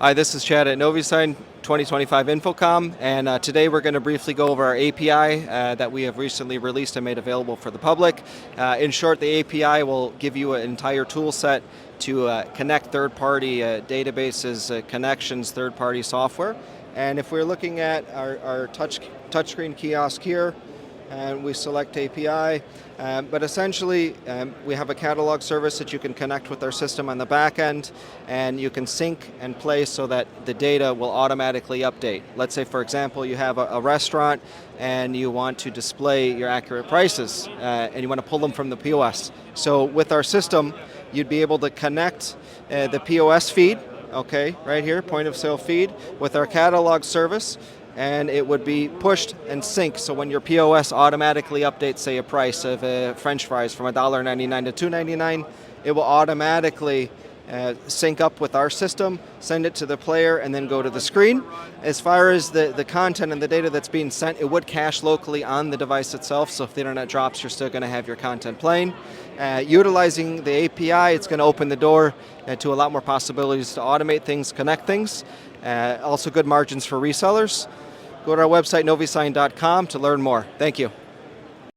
Hi, this is Chad at NoviSign 2025 InfoComm, and today we're going to briefly go over our API that we have recently released and made available for the public. In short, the API will give you an entire tool set to connect third-party databases, connections, third-party software. And if we're looking at our touchscreen kiosk here, and we select API, but essentially we have a catalog service that you can connect with our system on the back end, and you can sync and play so that the data will automatically update. Let's say, for example, you have a restaurant and you want to display your accurate prices, and you want to pull them from the POS. So with our system, you'd be able to connect the POS feed, okay, right here, point of sale feed, with our catalog service, and it would be pushed and synced. So when your POS automatically updates, say, a price of French fries from $1.99 to $2.99, it will automatically sync up with our system, send it to the player, and then go to the screen. As far as the content and the data that's being sent, it would cache locally on the device itself, so if the internet drops, you're still going to have your content playing. Utilizing the API, it's going to open the door to a lot more possibilities to automate things, connect things. Also good margins for resellers. Go to our website, NoviSign.com, to learn more. Thank you.